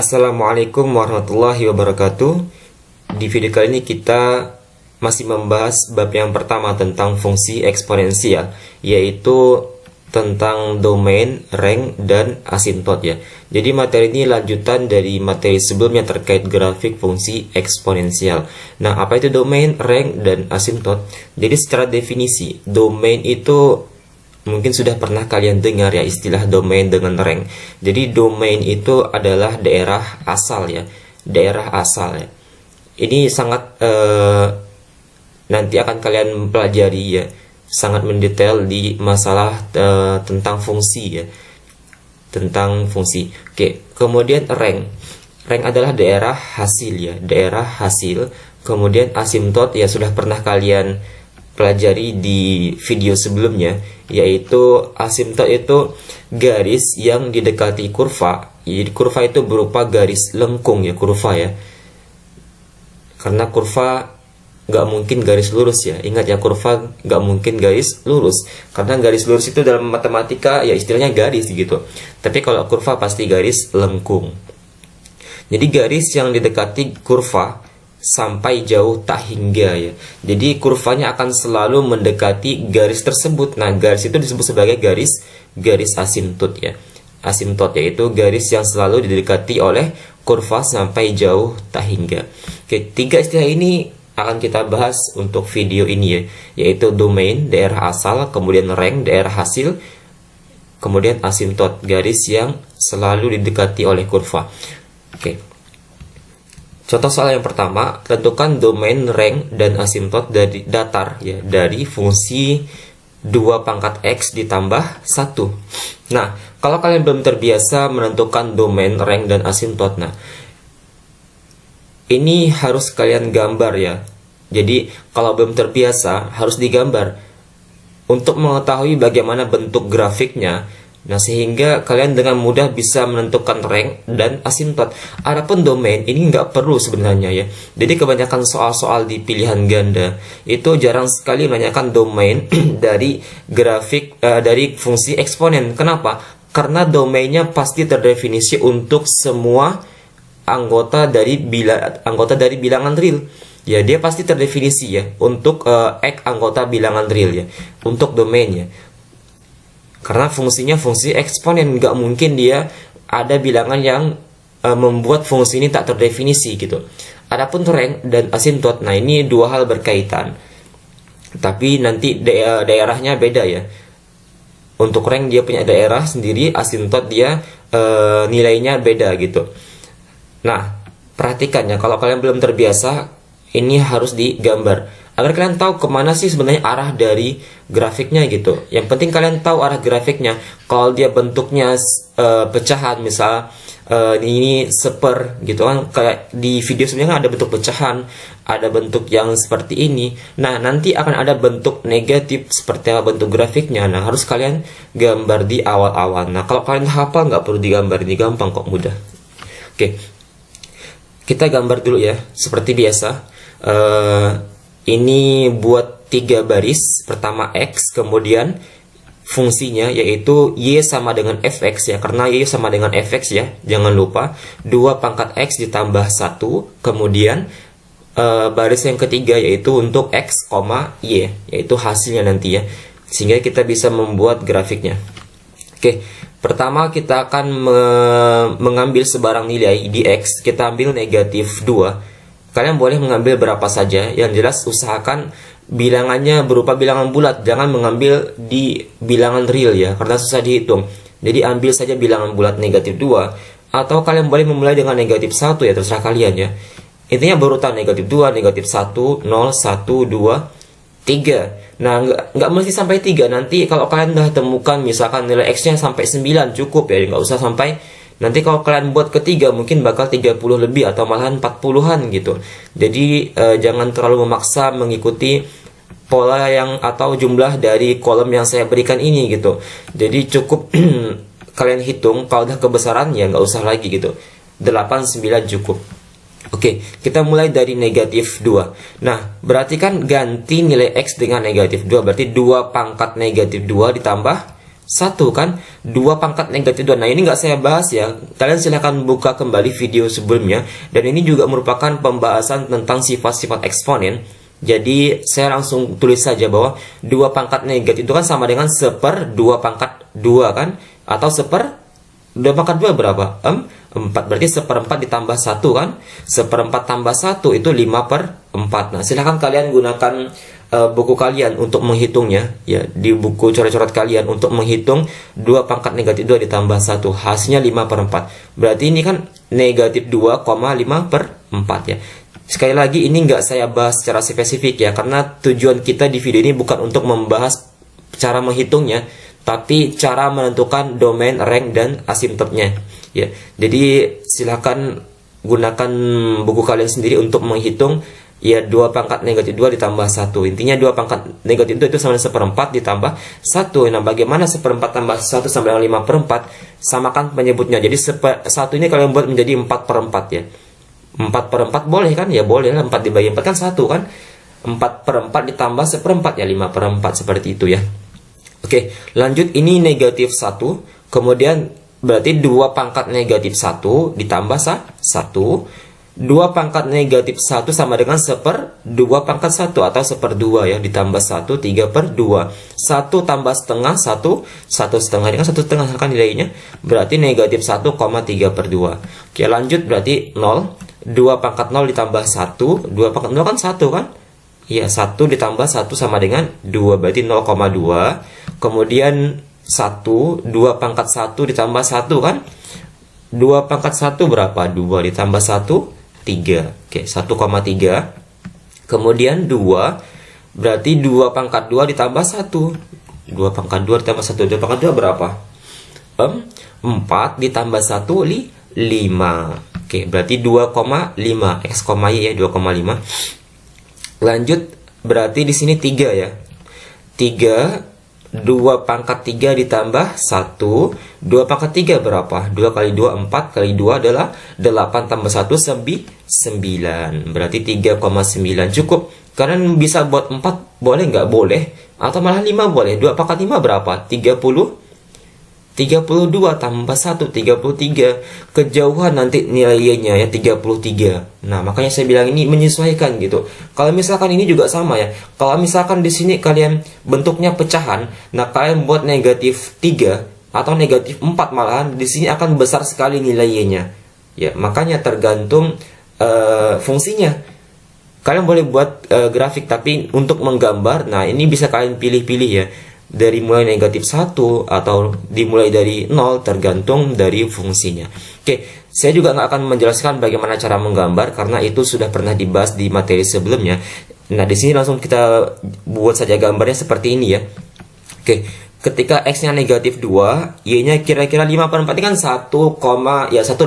Assalamualaikum warahmatullahi wabarakatuh. Di video kali ini kita masih membahas bab yang pertama tentang fungsi eksponensial, yaitu tentang domain, rank, dan asimtot ya. Jadi materi ini lanjutan dari materi sebelumnya terkait grafik fungsi eksponensial. Nah, apa itu domain, rank, dan asimtot? Jadi secara definisi, domain itu mungkin sudah pernah kalian dengar ya istilah domain dengan rank. Jadi domain itu adalah daerah asal ya, daerah asal ya. Ini sangat nanti akan kalian pelajari ya, sangat mendetail di masalah tentang fungsi ya, tentang fungsi. Oke, kemudian rank. Rank adalah daerah hasil ya, daerah hasil. Kemudian asimtot ya sudah pernah kalian pelajari di video sebelumnya, yaitu asimtot itu garis yang didekati kurva. Jadi kurva itu berupa garis lengkung ya, kurva ya, karena kurva nggak mungkin garis lurus ya. Ingat ya, kurva nggak mungkin garis lurus, karena garis lurus itu dalam matematika ya istilahnya garis gitu, tapi kalau kurva pasti garis lengkung. Jadi garis yang didekati kurva sampai jauh tak hingga ya. Jadi kurvanya akan selalu mendekati garis tersebut. Nah, garis itu disebut sebagai garis asimtot ya. Asimtot yaitu garis yang selalu didekati oleh kurva sampai jauh tak hingga. Oke, tiga istilah ini akan kita bahas untuk video ini ya, yaitu domain, daerah asal, kemudian rank, daerah hasil, kemudian asimtot, garis yang selalu didekati oleh kurva. Oke. Contoh soal yang pertama, tentukan domain, rank, dan asimtot dari datar ya, dari fungsi 2 pangkat X ditambah 1. Nah, kalau kalian belum terbiasa menentukan domain, rank, dan asimtot, nah ini harus kalian gambar ya. Jadi kalau belum terbiasa harus digambar untuk mengetahui bagaimana bentuk grafiknya. Nah, sehingga kalian dengan mudah bisa menentukan rank dan asimtot. Adapun domain ini nggak perlu sebenarnya ya. Jadi kebanyakan soal-soal di pilihan ganda itu jarang sekali menanyakan domain dari grafik dari fungsi eksponen. Kenapa? Karena domainnya pasti terdefinisi untuk semua anggota dari bilangan real. Ya, dia pasti terdefinisi ya untuk X anggota bilangan real ya, untuk domainnya. Karena fungsinya fungsi eksponen, nggak mungkin dia ada bilangan yang membuat fungsi ini tak terdefinisi gitu. Adapun rank dan asimtot, nah ini dua hal berkaitan, tapi nanti daerahnya beda ya. Untuk rank dia punya daerah sendiri, asimtot dia nilainya beda gitu. Nah, perhatikan ya, kalau kalian belum terbiasa, ini harus digambar agar kalian tahu kemana sih sebenarnya arah dari grafiknya gitu. Yang penting kalian tahu arah grafiknya. Kalau dia bentuknya pecahan, misal ini seper gitu kan, kayak di video sebelumnya kan ada bentuk pecahan, ada bentuk yang seperti ini. Nah, nanti akan ada bentuk negatif seperti apa bentuk grafiknya. Nah, harus kalian gambar di awal-awal. Nah, kalau kalian hafal nggak perlu digambar, ini gampang kok, mudah. Oke, kita gambar dulu ya, seperti biasa. Ini buat 3 baris. Pertama X, kemudian fungsinya yaitu Y sama dengan Fx ya, karena Y sama dengan Fx ya, jangan lupa 2 pangkat X ditambah 1. Kemudian baris yang ketiga yaitu untuk X, Y, yaitu hasilnya nanti ya, sehingga kita bisa membuat grafiknya. Oke, pertama kita akan mengambil sebarang nilai di X. Kita ambil negatif 2. Kalian boleh mengambil berapa saja, yang jelas usahakan bilangannya berupa bilangan bulat, jangan mengambil di bilangan real ya, karena susah dihitung. Jadi ambil saja bilangan bulat negatif 2, atau kalian boleh memulai dengan negatif 1 ya, terserah kalian ya. Intinya berurutan negatif 2, negatif 1, 0, 1, 2, 3. Nah, nggak mesti sampai 3. Nanti kalau kalian udah temukan misalkan nilai X-nya sampai 9 cukup ya, nggak usah sampai. Nanti kalau kalian buat ketiga mungkin bakal 30 lebih atau malahan 40-an gitu. Jadi jangan terlalu memaksa mengikuti pola yang atau jumlah dari kolom yang saya berikan ini gitu. Jadi cukup kalian hitung, kalau udah kebesaran ya nggak usah lagi gitu. 8, 9 cukup. Oke, kita mulai dari negatif 2. Nah, berarti kan ganti nilai X dengan negatif 2. Berarti 2 pangkat negatif 2 ditambah 1 kan, 2 pangkat negatif 2. Nah, ini nggak saya bahas ya, kalian silahkan buka kembali video sebelumnya, dan ini juga merupakan pembahasan tentang sifat-sifat eksponen. Jadi saya langsung tulis saja bahwa 2 pangkat negatif itu kan sama dengan 1/2 pangkat 2 kan, atau 2 pangkat 2 berapa? 4, berarti 1/4 ditambah 1 kan, 1/4 tambah 1 itu 5/4. Nah, silahkan kalian gunakan buku kalian untuk menghitungnya ya, di buku coret-coret kalian untuk menghitung 2 pangkat negatif 2 ditambah 1, hasilnya 5/4. Berarti ini kan negatif 2,5/4 ya. Sekali lagi ini nggak saya bahas secara spesifik ya, karena tujuan kita di video ini bukan untuk membahas cara menghitungnya, tapi cara menentukan domain, rank, dan asimptotnya ya. Jadi silakan gunakan buku kalian sendiri untuk menghitung ya 2 pangkat negatif 2 ditambah 1. Intinya 2 pangkat negatif 2 itu sama dengan 1/4 ditambah 1. Nah, bagaimana 1/4 tambah 1 sama dengan 5/4? Samakan penyebutnya. Jadi 1 ini kalian buat menjadi 4/4 ya. 4/4 boleh kan? Ya boleh lah, 4 dibagi 4 kan 1 kan? 4/4 ditambah 1/4 ya 5/4, seperti itu ya. Oke, lanjut, ini negatif 1. Kemudian berarti 2 pangkat negatif 1 ditambah 1. 2 pangkat negatif 1 sama dengan 1/2 pangkat 1 atau 1/2 ya, ditambah 1, 3/2. 1 tambah setengah 1, 1/2 dengan 1/2 kan nilainya, berarti negatif 1,3/2. Oke, lanjut, berarti 0. 2 pangkat 0 ditambah 1, 2 pangkat 0 kan 1 kan? Iya, 1 ditambah 1 sama dengan 2, berarti 0,2. Kemudian 2 pangkat 1 ditambah 1 kan? 2 pangkat 1 berapa? 2 ditambah 1, 3. Oke, 1,3. Kemudian 2, berarti 2 pangkat 2 ditambah 1. 2 pangkat 2 ditambah 1. 2 pangkat 2 berapa? 4 ditambah 1, 5. Oke, berarti 2,5. X, Y ya, 2,5. Lanjut, berarti di sini 3 ya. 3, 2 pangkat 3 ditambah 1. 2 pangkat 3 berapa? 2 kali 2, 4 kali 2 adalah 8 tambah 1, 9. Berarti 3,9 cukup. Kalian bisa buat 4 boleh nggak? Boleh. Atau malah 5 boleh. 2 pangkat 5 berapa? 32 tambah 1, 33. Kejauhan nanti nilainya ya, 33. Nah, makanya saya bilang ini menyesuaikan gitu. Kalau misalkan ini juga sama ya. Kalau misalkan di sini kalian bentuknya pecahan, nah kalian buat negatif 3 atau negatif 4 malahan, di sini akan besar sekali nilainya. Ya, makanya tergantung fungsinya. Kalian boleh buat grafik, tapi untuk menggambar, nah ini bisa kalian pilih-pilih ya. Dari mulai negatif 1 atau dimulai dari 0, tergantung dari fungsinya. Oke, saya juga nggak akan menjelaskan bagaimana cara menggambar karena itu sudah pernah dibahas di materi sebelumnya. Nah, di sini langsung kita buat saja gambarnya seperti ini ya. Oke, ketika X-nya negatif 2, Y-nya kira-kira 5/4 ini kan 1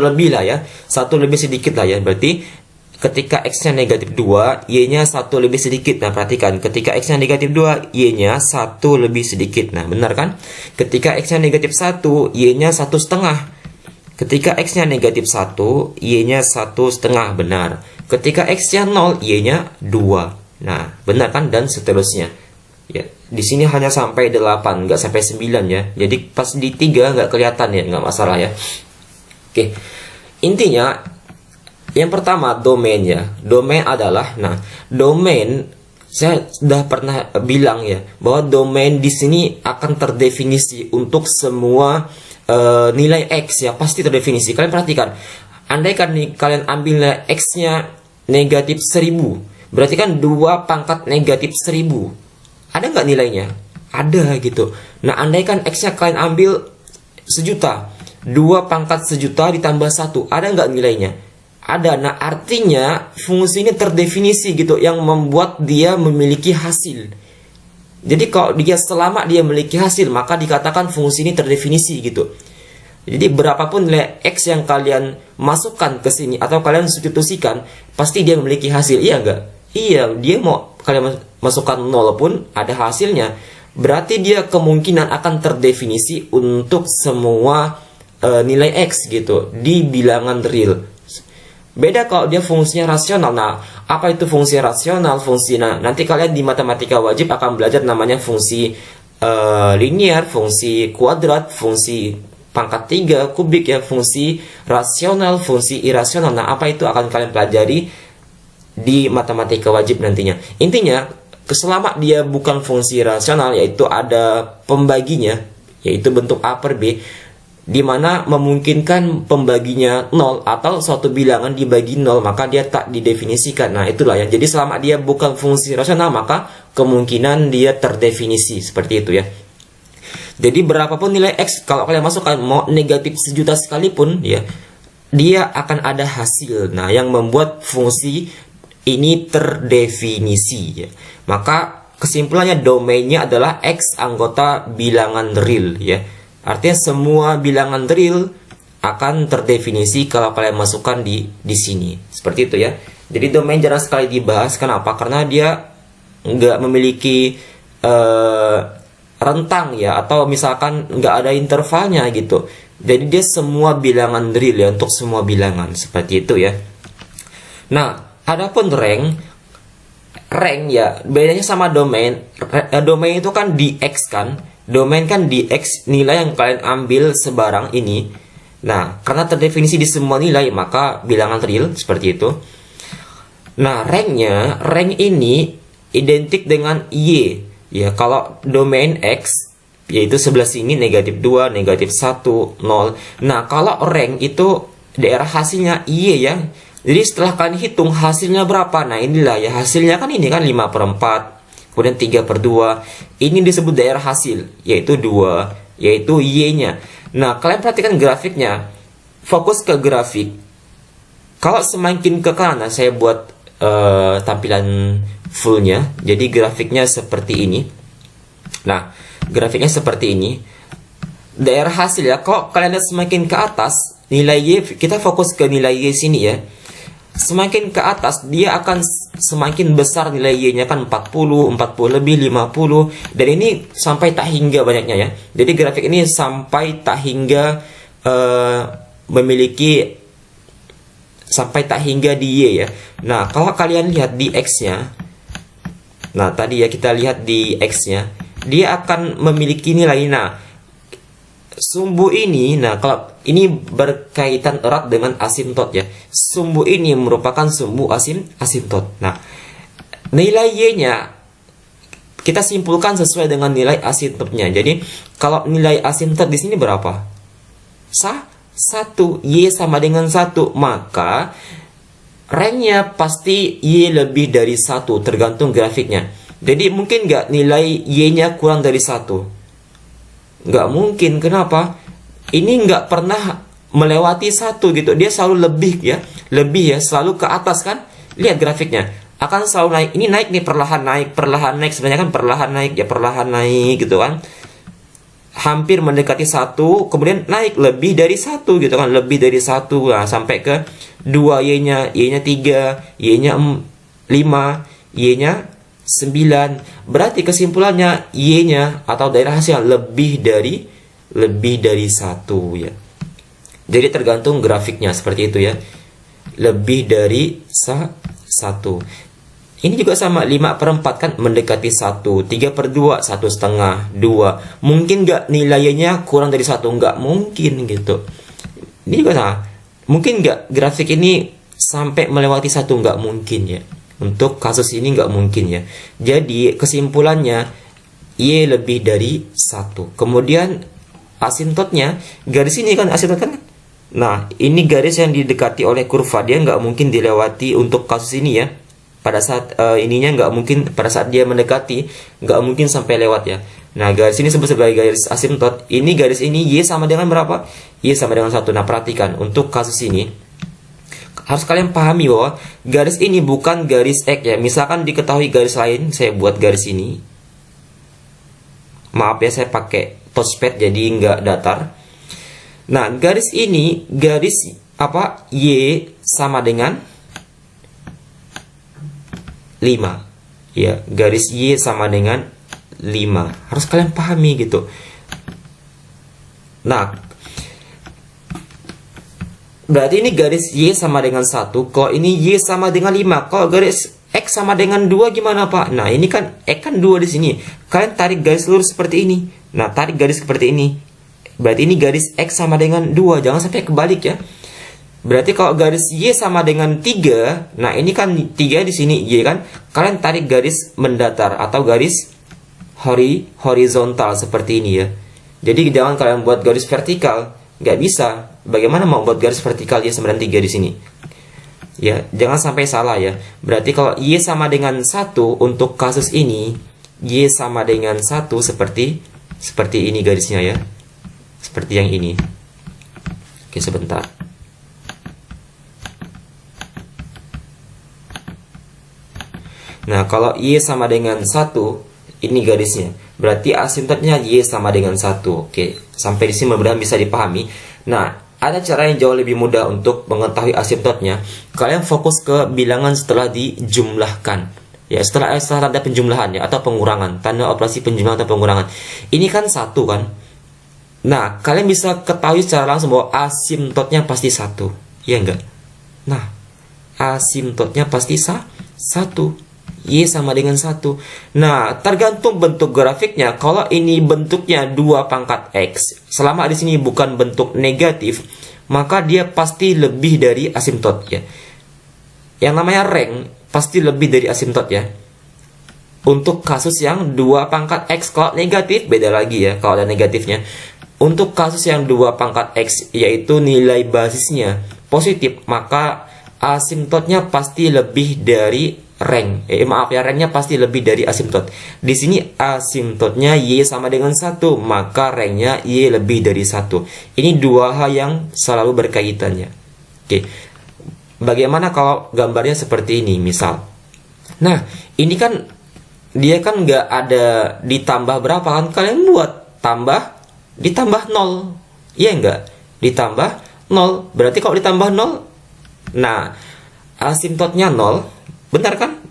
lebih lah ya. 1 lebih sedikit lah ya. Berarti ketika X-nya negatif 2, Y-nya 1 lebih sedikit. Nah, perhatikan. Ketika X-nya negatif 2, Y-nya 1 lebih sedikit. Nah, benar kan? Ketika X-nya negatif 1, Y-nya 1,5. Ketika X-nya negatif 1, Y-nya 1,5. Benar. Ketika X-nya 0, Y-nya 2. Nah, benar kan? Dan seterusnya. Ya, di sini hanya sampai 8, nggak sampai 9 ya. Jadi pas di 3 nggak kelihatan ya, nggak masalah ya. Oke. Intinya, yang pertama, domain ya. Domain adalah, nah, domain saya sudah pernah bilang ya, bahwa domain di sini akan terdefinisi untuk semua nilai X ya, pasti terdefinisi. Kalian perhatikan, andaikan nih kalian ambil nilai X-nya negatif 1000, berarti kan 2 pangkat negatif 1000. Ada nggak nilainya? Ada gitu. Nah, andaikan X-nya kalian ambil 1.000.000, 2 pangkat 1.000.000 ditambah 1, ada nggak nilainya? Ada. Nah, artinya fungsi ini terdefinisi gitu, yang membuat dia memiliki hasil. Jadi kalau dia selama dia memiliki hasil, maka dikatakan fungsi ini terdefinisi gitu. Jadi berapapun nilai X yang kalian masukkan ke sini atau kalian substitusikan, pasti dia memiliki hasil. Iya enggak? Iya, dia mau kalian masukkan 0 pun ada hasilnya. Berarti dia kemungkinan akan terdefinisi untuk semua nilai X gitu di bilangan real. Beda kalau dia fungsinya rasional. Nah, apa itu fungsi rasional? Nanti kalian di matematika wajib akan belajar namanya fungsi linear, fungsi kuadrat, fungsi pangkat 3, kubik ya, fungsi rasional, fungsi irasional. Nah, apa itu akan kalian pelajari di matematika wajib nantinya. Intinya, selama dia bukan fungsi rasional, yaitu ada pembaginya, yaitu bentuk A per B, di mana memungkinkan pembaginya 0 atau suatu bilangan dibagi 0, maka dia tak didefinisikan. Nah, itulah ya. Jadi selama dia bukan fungsi rasional, maka kemungkinan dia terdefinisi seperti itu ya. Jadi berapapun nilai X, kalau kalian masukkan mau negatif 1.000.000 sekalipun ya, dia akan ada hasil. Nah, yang membuat fungsi ini terdefinisi ya. Maka kesimpulannya domainnya adalah X anggota bilangan real ya. Artinya semua bilangan real akan terdefinisi kalau kalian masukkan di sini. Seperti itu ya. Jadi domain jarang sekali dibahas. Kenapa? Karena dia nggak memiliki rentang ya, atau misalkan nggak ada intervalnya gitu. Jadi dia semua bilangan real ya, untuk semua bilangan. Seperti itu ya. Nah, adapun rank ya bedanya sama domain. Domain itu kan di X kan. Domain kan di X, nilai yang kalian ambil sebarang ini. Nah, karena terdefinisi di semua nilai, maka bilangan real seperti itu. Nah, rank ini identik dengan Y. Ya, kalau domain X, yaitu sebelah sini negatif 2, negatif 1, 0. Nah, kalau rank itu daerah hasilnya Y ya. Jadi setelah kalian hitung hasilnya berapa, nah inilah ya hasilnya kan ini kan 5/4. Kemudian 3/2, ini disebut daerah hasil, yaitu 2, yaitu Y-nya. Nah, kalian perhatikan grafiknya, fokus ke grafik. Kalau semakin ke kanan, saya buat tampilan fullnya, jadi grafiknya seperti ini. Nah, grafiknya seperti ini. Daerah hasil ya, kalau kalian lihat semakin ke atas, nilai Y, kita fokus ke nilai Y sini ya. Semakin ke atas, dia akan semakin besar nilai Y-nya kan 40 lebih, 50. Dan ini sampai tak hingga banyaknya ya. Jadi grafik ini sampai tak hingga sampai tak hingga di Y ya. Nah, kalau kalian lihat di X-nya, nah tadi ya kita lihat di X-nya, dia akan memiliki nilai. Nah, sumbu ini, nah kalau ini berkaitan erat dengan asimtot ya. Sumbu ini merupakan sumbu asimtot. Nah, nilai Y-nya kita simpulkan sesuai dengan nilai asimtotnya. Jadi, kalau nilai asimtot di sini berapa? 1. Y sama dengan 1. Maka rank-nya pasti Y lebih dari 1, tergantung grafiknya. Jadi, mungkin nggak nilai Y-nya kurang dari 1? Nggak mungkin. Kenapa? Ini nggak pernah melewati 1 gitu. Dia selalu lebih ya. Lebih ya, selalu ke atas kan. Lihat grafiknya. Akan selalu naik. Ini naik nih, perlahan naik. Sebenarnya kan perlahan naik ya, perlahan naik gitu kan. Hampir mendekati 1, kemudian naik lebih dari 1 gitu kan. Lebih dari 1. Nah, sampai ke 2 Y-nya. Y-nya 3, Y-nya 5, Y-nya 9. Berarti kesimpulannya Y-nya atau daerah hasil lebih dari 1 ya. Jadi tergantung grafiknya seperti itu ya. Lebih dari 1. Ini juga sama, 5/4 kan mendekati 1. 3/2, 1,5, 2. Mungkin nggak nilainya kurang dari 1? Nggak mungkin gitu. Ini juga sama. Mungkin nggak grafik ini sampai melewati 1? Nggak mungkin ya. Untuk kasus ini nggak mungkin ya. Jadi kesimpulannya Y lebih dari 1. Kemudian asimtotnya, garis ini kan asimtot kan. Nah, ini garis yang didekati oleh kurva, dia nggak mungkin dilewati untuk kasus ini ya. Pada saat ininya nggak mungkin, pada saat dia mendekati nggak mungkin sampai lewat ya. Nah, garis ini disebut sebagai garis asimtot. Ini garis ini Y sama dengan berapa? Y sama dengan 1. Nah, perhatikan untuk kasus ini harus kalian pahami bahwa garis ini bukan garis X ya. Misalkan diketahui garis lain, saya buat garis ini. Maaf ya, saya pakai touchpad jadi nggak datar. Nah, garis ini, garis apa? Y sama dengan 5. Ya, garis Y sama dengan 5. Harus kalian pahami gitu. Nah, berarti ini garis Y sama dengan 1. Kalau ini Y sama dengan 5. Kalau garis X sama dengan 2 gimana Pak? Nah ini kan X kan 2 di sini. Kalian tarik garis lurus seperti ini. Nah tarik garis seperti ini. Berarti ini garis X sama dengan 2. Jangan sampai kebalik ya. Berarti kalau garis Y sama dengan 3. Nah ini kan 3 di sini Y kan. Kalian tarik garis mendatar atau garis horizontal seperti ini ya. Jadi jangan kalian buat garis vertikal. Nggak bisa. Bagaimana mau buat garis vertikal Y sama dengan 3 di sini? Ya, jangan sampai salah ya. Berarti kalau Y sama dengan 1 untuk kasus ini, Y sama dengan 1 seperti ini garisnya ya. Seperti yang ini. Oke, sebentar. Nah, kalau Y sama dengan 1, ini garisnya. Berarti asimptotnya Y sama dengan 1. Oke, sampai di sini mudah-mudahan bisa dipahami. Nah, ada cara yang jauh lebih mudah untuk mengetahui asimptotnya. Kalian fokus ke bilangan setelah dijumlahkan. Ya, setelah tanda penjumlahan ya, atau pengurangan. Tanda operasi penjumlahan atau pengurangan. Ini kan 1 kan. Nah, kalian bisa ketahui secara langsung bahwa asimptotnya pasti 1. Iya enggak? Nah, asimptotnya pasti 1. Y sama dengan 1. Nah, tergantung bentuk grafiknya. Kalau ini bentuknya 2 pangkat X, selama di sini bukan bentuk negatif, maka dia pasti lebih dari asimptot ya. Yang namanya rank pasti lebih dari asimptot ya. Untuk kasus yang 2 pangkat X, kalau negatif beda lagi ya kalau ada negatifnya. Untuk kasus yang 2 pangkat X yaitu nilai basisnya positif, maka asimptotnya pasti lebih dari rank. Ranknya pasti lebih dari asimptot. Di sini asimptotnya Y sama dengan 1, maka ranknya Y lebih dari 1. Ini dua hal yang selalu berkaitannya. Oke. Bagaimana kalau gambarnya seperti ini misal? Nah, ini kan dia kan nggak ada ditambah berapa kan? Kalian buat tambah ditambah 0. Iya nggak? Ditambah 0. Berarti kalau ditambah 0, nah asimptotnya 0. Benar kan?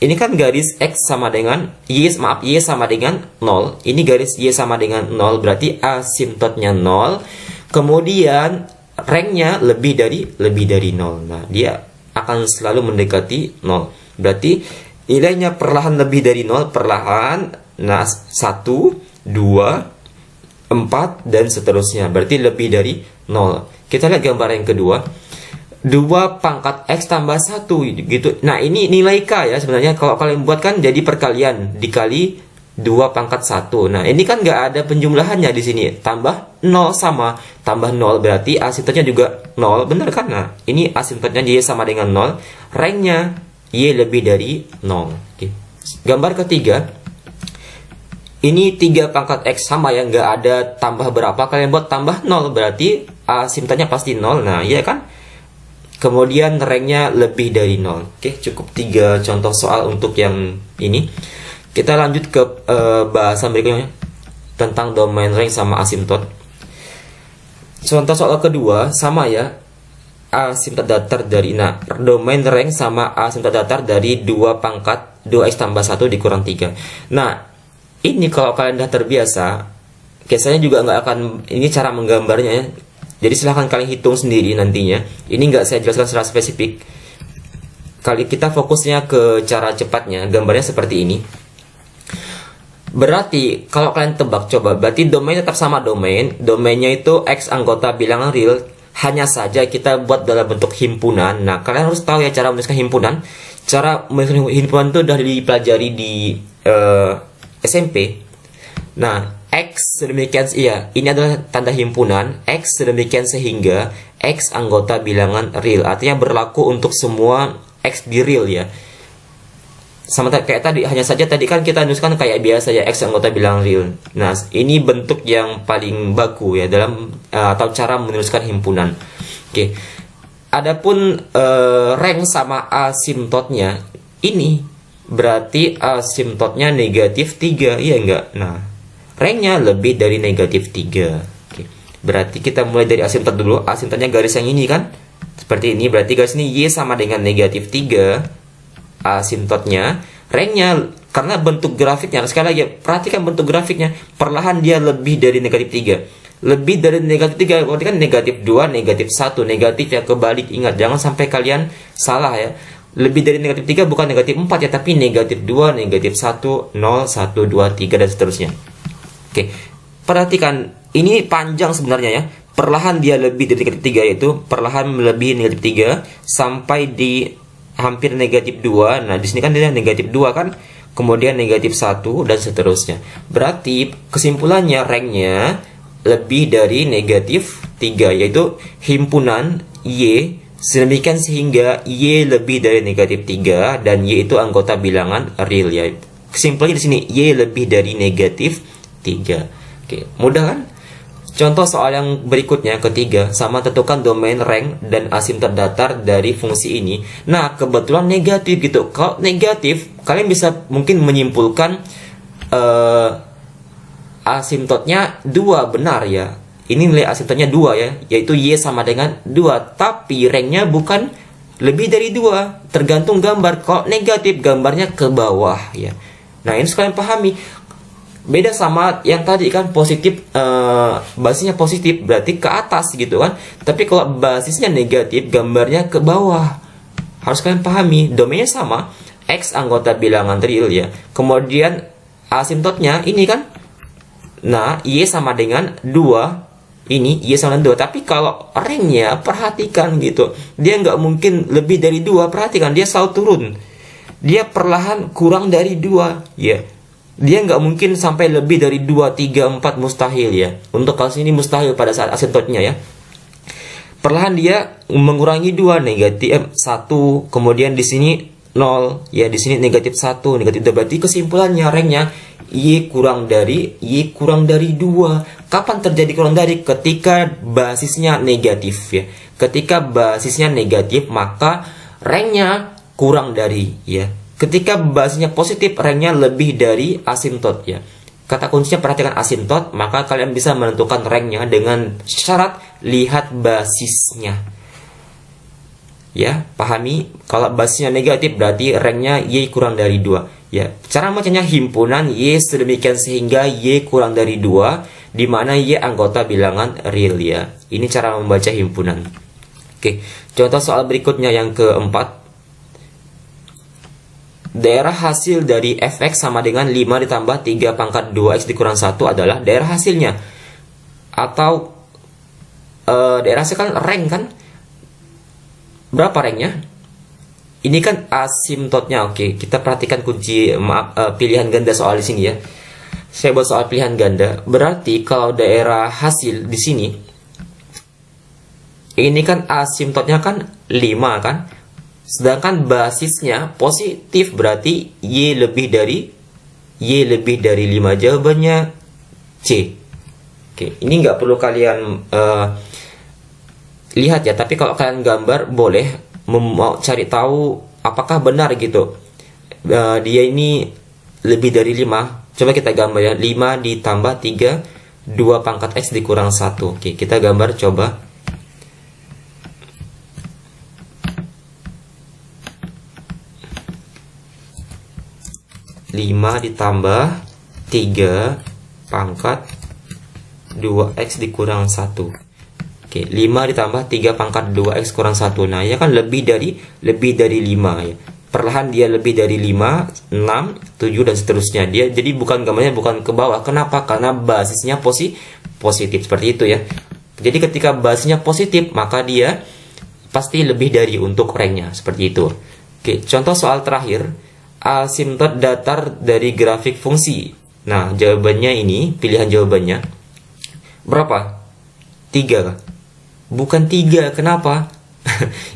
Ini kan garis X sama dengan Y sama dengan 0. Ini garis Y sama dengan 0. Berarti asimptotnya 0. Kemudian ranknya lebih dari 0. Nah, dia akan selalu mendekati 0. Berarti nilainya perlahan lebih dari 0. Perlahan. Nah, 1, 2, 4, dan seterusnya. Berarti lebih dari 0. Kita lihat gambar yang kedua. 2 pangkat X tambah 1 gitu. Nah ini nilai K ya sebenarnya. Kalau kalian buat kan jadi perkalian dikali 2 pangkat 1. Nah ini kan nggak ada penjumlahannya di sini. Tambah 0 sama tambah 0 berarti asimptotnya juga 0. Bener kan? Nah ini asimptotnya Y sama dengan 0. Ranknya Y lebih dari 0. Oke. Gambar ketiga. Ini 3 pangkat X sama ya. Nggak ada tambah berapa. Kalian buat tambah 0 berarti asimptotnya pasti 0. Nah iya kan? Kemudian ranknya lebih dari 0. Oke, cukup 3 contoh soal untuk yang ini. Kita lanjut ke bahasan berikutnya tentang domain rank sama asimptot. Contoh soal kedua sama ya. Asimptot datar dari domain rank sama asimptot datar dari 2 pangkat 2X tambah 1 dikurang 3. Nah, ini kalau kalian udah terbiasa, biasanya juga nggak akan ini cara menggambarnya ya. Jadi silahkan kalian hitung sendiri nantinya. Ini nggak saya jelaskan secara spesifik. Kali kita fokusnya ke cara cepatnya. Gambarnya seperti ini. Berarti kalau kalian tebak coba, berarti domain tetap sama domain. Domainnya itu X anggota bilangan real. Hanya saja kita buat dalam bentuk himpunan. Nah kalian harus tahu ya cara menuliskan himpunan. Cara menuliskan himpunan itu sudah dipelajari di SMP. Nah X sedemikian, iya, ini adalah tanda himpunan. X sedemikian sehingga X anggota bilangan real. Artinya berlaku untuk semua X di real ya. Sama kayak tadi, hanya saja tadi kan kita nuliskan kayak biasa ya, X anggota bilangan real. Nah, ini bentuk yang paling baku ya dalam atau cara menuliskan himpunan. Oke. Adapun rank sama asimptotnya ini berarti asimptotnya negatif 3, iya enggak? Nah, ranknya lebih dari negatif 3. Oke. Berarti kita mulai dari asimptot dulu. Asimptotnya garis yang ini kan seperti ini. Berarti garis ini Y sama dengan negatif 3. Asimptotnya. Ranknya karena bentuk grafiknya, sekali lagi perhatikan bentuk grafiknya, perlahan dia lebih dari negatif 3. Lebih dari negatif 3 berarti kan negatif 2, negatif 1. Negatif ya, kebalik. Ingat, jangan sampai kalian salah ya. Lebih dari negatif 3 bukan negatif 4 ya, tapi negatif 2, negatif 1, 0, 1, 2, 3, dan seterusnya. Oke, perhatikan, ini panjang sebenarnya ya. Perlahan dia lebih dari negatif 3, yaitu perlahan melebihi negatif 3 sampai di hampir negatif 2. Nah, di sini kan dia negatif 2 kan, kemudian negatif 1, dan seterusnya. Berarti kesimpulannya ranknya lebih dari negatif 3, yaitu himpunan Y sedemikian sehingga Y lebih dari negatif 3 dan Y itu anggota bilangan real ya. Kesimpulannya di sini Y lebih dari negatif 3. Oke, mudah kan? Contoh soal yang berikutnya, ketiga, sama tentukan domain rank dan asimtot datar dari fungsi ini. Nah, kebetulan negatif gitu. Kalau negatif, kalian bisa mungkin menyimpulkan asimtotnya 2, benar ya. Ini nilai asimtotnya 2 ya, yaitu Y sama dengan 2. Tapi ranknya bukan lebih dari 2, tergantung gambar. Kalau negatif, gambarnya ke bawah ya. Nah, ini kalian pahami. Beda sama yang tadi kan, positif, basisnya positif berarti ke atas gitu kan. Tapi kalau basisnya negatif, gambarnya ke bawah. Harus kalian pahami, domainnya sama, X anggota bilangan real ya. Kemudian asimtotnya ini kan, nah Y sama dengan 2, ini Y sama dengan 2. Tapi kalau ranknya, perhatikan gitu, dia nggak mungkin lebih dari 2. Perhatikan, dia selalu turun, dia perlahan kurang dari 2 ya. Dia nggak mungkin sampai lebih dari 2, 3, 4, mustahil ya. Untuk kasus ini mustahil pada saat asimtotnya ya. Perlahan dia mengurangi 2, negatif 1, kemudian di sini 0 ya, di sini negatif 1, negatif 2. Berarti kesimpulannya ranknya Y kurang dari 2. Kapan terjadi kurang dari? Ketika basisnya negatif ya. Ketika basisnya negatif, maka ranknya kurang dari ya. Ketika basisnya positif, ranknya lebih dari asimtot ya. Kata kuncinya perhatikan asimtot, maka kalian bisa menentukan ranknya dengan syarat lihat basisnya. Ya, pahami, kalau basisnya negatif berarti ranknya Y kurang dari 2 ya. Cara bacanya himpunan Y sedemikian sehingga Y kurang dari 2, di mana Y anggota bilangan real ya. Ini cara membaca himpunan. Oke, contoh soal berikutnya yang keempat. Daerah hasil dari fx sama dengan 5 ditambah 3 pangkat 2x dikurang 1 adalah daerah hasilnya. Atau daerah hasil kan rank kan. Berapa ranknya? Ini kan asimtotnya. Oke, kita perhatikan kunci pilihan ganda soal di sini ya. Saya buat soal pilihan ganda. Berarti kalau daerah hasil di sini, ini kan asimtotnya kan 5 kan. Sedangkan basisnya positif, berarti Y lebih dari 5. Jawabannya C. Oke, ini nggak perlu kalian lihat ya, tapi kalau kalian gambar boleh mau cari tahu apakah benar gitu. Dia ini lebih dari 5. Coba kita gambar ya, 5 ditambah 3, 2 pangkat X dikurang 1. Oke, kita gambar coba. 5 ditambah 3 pangkat 2x dikurang 1. Oke, 5 ditambah 3 pangkat 2x kurang 1. Nah, ya kan lebih dari 5 ya. Perlahan dia lebih dari 5, 6, 7 dan seterusnya. Dia jadi bukan gambarnya bukan ke bawah. Kenapa? Karena basisnya positif seperti itu ya. Jadi ketika basisnya positif, maka dia pasti lebih dari untuk ranknya seperti itu. Oke, contoh soal terakhir. Asimtot datar dari grafik fungsi. Nah, jawabannya ini, pilihan jawabannya berapa? 3. Bukan 3, kenapa?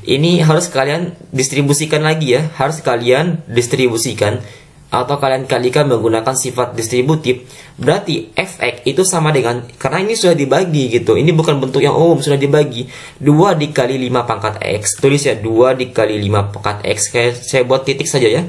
Ini harus kalian distribusikan lagi ya. Harus kalian distribusikan atau kalian kalikan menggunakan sifat distributif. Berarti fx itu sama dengan, karena ini sudah dibagi gitu, ini bukan bentuk yang umum, sudah dibagi 2 dikali 5 pangkat x. Tulis ya, 2 dikali 5 pangkat x. Saya buat titik saja ya.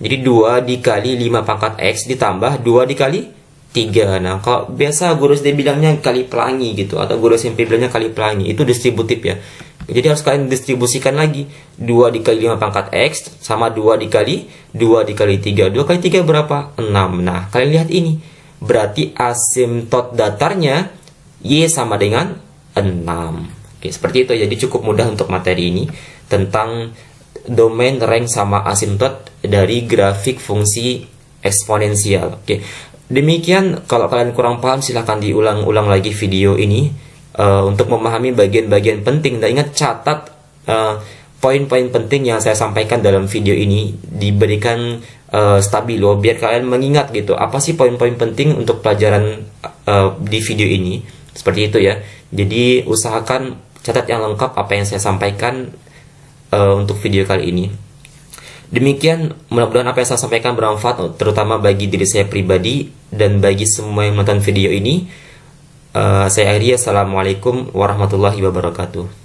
Jadi 2 dikali 5 pangkat x ditambah 2 dikali 3. Nah, kalau biasa guru SD bilangnya kali pelangi gitu, atau guru SMP bilangnya kali pelangi, itu distributif ya. Jadi harus kalian distribusikan lagi. 2 dikali 5 pangkat X sama 2 dikali 3. 2 kali 3 berapa? 6. Nah, kalian lihat ini. Berarti asimtot datarnya Y sama dengan 6. Oke, seperti itu. Jadi cukup mudah untuk materi ini tentang domain, rank, sama asymptot dari grafik fungsi eksponensial. Oke. Demikian, kalau kalian kurang paham silahkan diulang-ulang lagi video ini untuk memahami bagian-bagian penting. Dan ingat, catat poin-poin penting yang saya sampaikan dalam video ini, diberikan stabilo biar kalian mengingat gitu, apa sih poin-poin penting untuk pelajaran di video ini. Seperti itu ya. Jadi usahakan catat yang lengkap apa yang saya sampaikan untuk video kali ini. Demikian, mudah-mudahan apa yang saya sampaikan bermanfaat terutama bagi diri saya pribadi dan bagi semua yang menonton video ini. Saya akhiri, assalamualaikum warahmatullahi wabarakatuh.